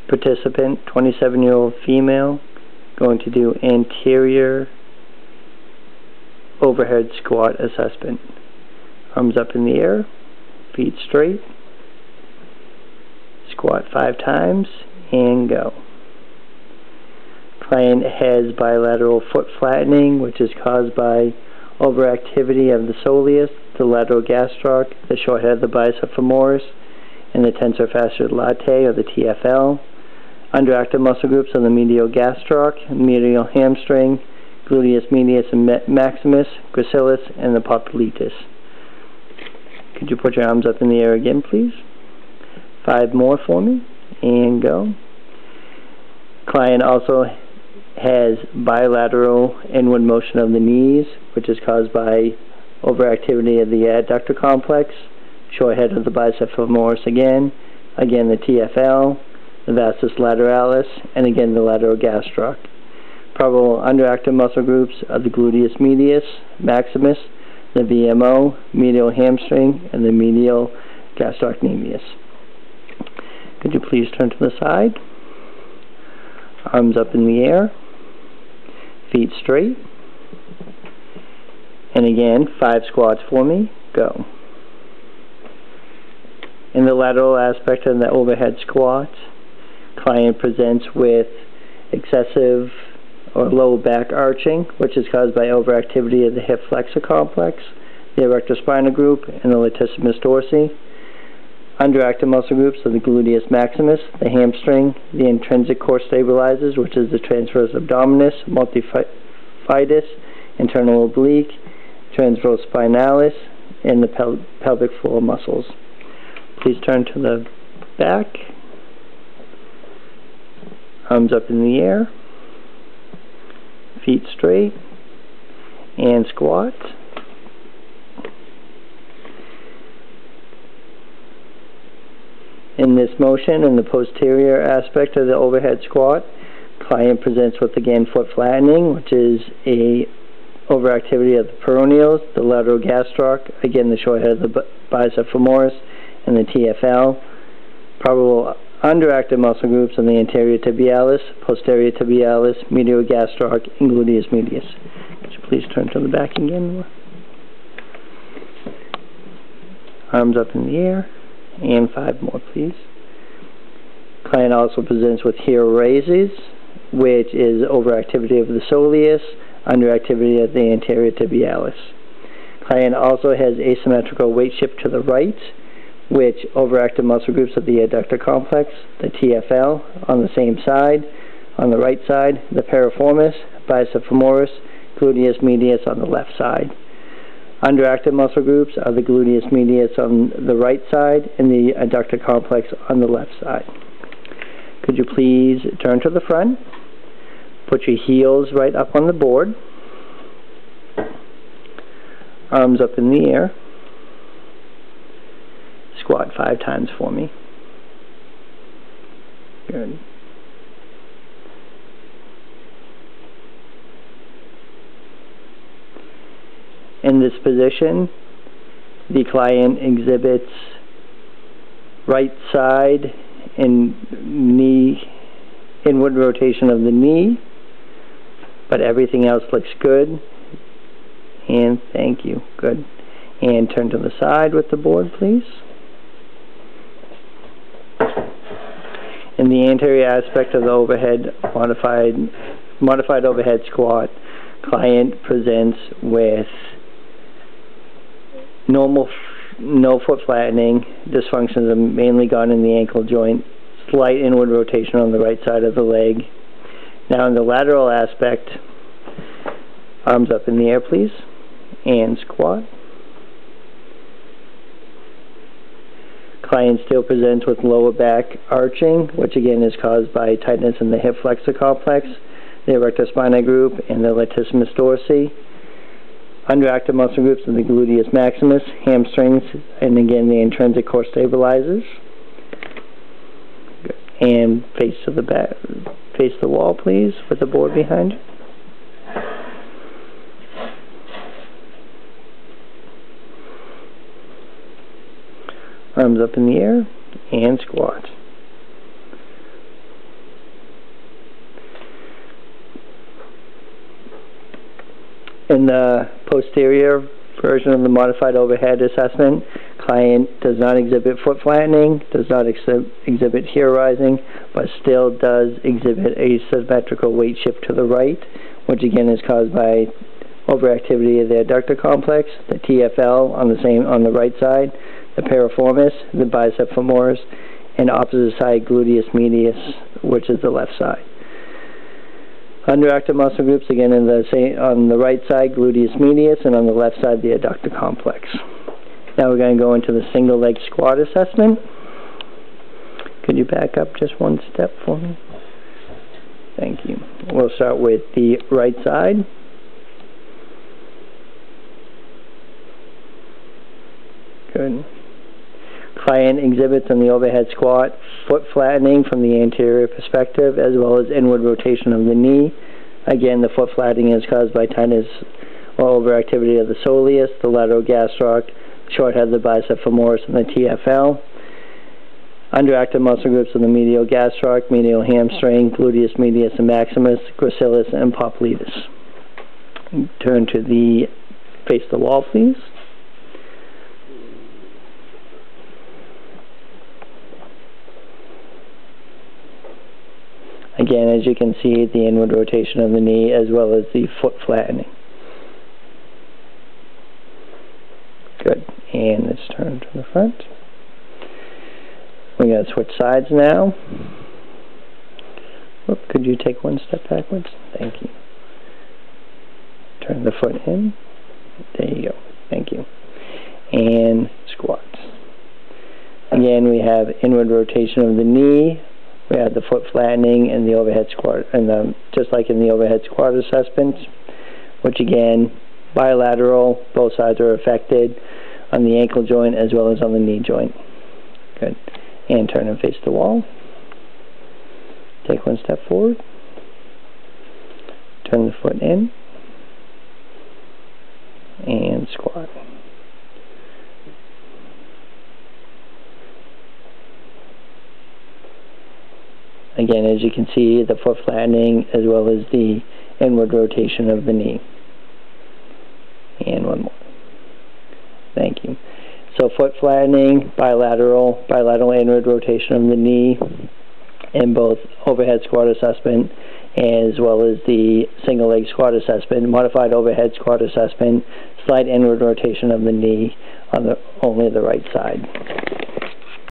Participant, 27-year-old female, going to do anterior overhead squat assessment. Arms up in the air, feet straight, squat 5 times, and go. Client has bilateral foot flattening, which is caused by overactivity of the soleus, the lateral gastroc, the short head of the bicep femoris, and the tensor fasciae latae, or the TFL. Underactive muscle groups are the medial gastroc, medial hamstring, gluteus medius and maximus, gracilis, and the popliteus. Could you put your arms up in the air again, please? 5 more for me, and go. Client also has bilateral inward motion of the knees, which is caused by overactivity of the adductor complex, short head of the bicep femoris again the TFL, the vastus lateralis, and again the lateral gastroc. Probable underactive muscle groups are the gluteus medius, maximus, the VMO, medial hamstring, and the medial gastrocnemius. Could you please turn to the side? Arms up in the air, feet straight, and again 5 squats for me, go. In the lateral aspect of the overhead squat, client presents with excessive or low back arching, which is caused by overactivity of the hip flexor complex, the erector spinae group, and the latissimus dorsi. Underactive muscle groups are the gluteus maximus, the hamstring, the intrinsic core stabilizers, which is the transverse abdominis, multifidus, internal oblique, transverse spinalis, and the pelvic floor muscles. Please turn to the back. Arms up in the air, feet straight, and squat. In this motion, in the posterior aspect of the overhead squat, client presents with, again, foot flattening, which is a overactivity of the peroneals, the lateral gastroc, again the short head of the bicep femoris, and the TFL. Probable underactive muscle groups are the anterior tibialis, posterior tibialis, medial gastroc, and gluteus medius. Could you please turn to the back again? Arms up in the air, and 5 more, please. Client also presents with hyoresis, which is overactivity of the soleus, underactivity of the anterior tibialis. Client also has asymmetrical weight shift to the right, which overactive muscle groups of the adductor complex, the TFL on the same side, on the right side, the piriformis, bicep femoris, gluteus medius on the left side. Underactive muscle groups are the gluteus medius on the right side and the adductor complex on the left side. Could you please turn to the front, put your heels right up on the board, arms up in the air, squat 5 times for me. Good. In this position, the client exhibits right side and knee inward rotation of the knee, but everything else looks good. And thank you. Good. And turn to the side with the board, please. In the anterior aspect of the overhead modified overhead squat, client presents with no foot flattening, dysfunctions are mainly gone in the ankle joint, slight inward rotation on the right side of the leg. Now in the lateral aspect, arms up in the air, please, and squat. Client still presents with lower back arching, which again is caused by tightness in the hip flexor complex, the erector spinae group, and the latissimus dorsi. Underactive muscle groups are the gluteus maximus, hamstrings, and again the intrinsic core stabilizers. Good. And face to the back, face the wall, please, with the board behind you. Arms up in the air and squat. In the posterior version of the modified overhead assessment, client does not exhibit foot flattening, does not exhibit heel rising, but still does exhibit a symmetrical weight shift to the right, which again is caused by overactivity of the adductor complex, the TFL on the right side, the piriformis, the bicep femoris, and opposite side gluteus medius, which is the left side. Underactive muscle groups, again, on the right side, gluteus medius, and on the left side, the adductor complex. Now we're going to go into the single leg squat assessment. Could you back up just one step for me? Thank you. We'll start with the right side. Good. Client exhibits in the overhead squat foot flattening from the anterior perspective, as well as inward rotation of the knee. Again, the foot flattening is caused by tightness or overactivity of the soleus, the lateral gastroc, short head of the bicep femoris, and the TFL. Underactive muscle groups of the medial gastroc, medial hamstring, gluteus medius and maximus, gracilis, and popliteus. Turn to the face the wall, please. Again, as you can see, the inward rotation of the knee as well as the foot flattening. Good. And let's turn to the front. We're going to switch sides now. Whoop, could you take one step backwards? Thank you. Turn the foot in. There you go. Thank you. And squats. Again, we have inward rotation of the knee. We have the foot flattening and the overhead squat, and just like in the overhead squat assessments, which again, bilateral, both sides are affected on the ankle joint as well as on the knee joint. Good. And turn and face the wall. Take one step forward. Turn the foot in. And squat. Again, as you can see, the foot flattening as well as the inward rotation of the knee. And one more. Thank you. So foot flattening, bilateral inward rotation of the knee in both overhead squat assessment as well as the single leg squat assessment, modified overhead squat assessment, slight inward rotation of the knee on only the right side.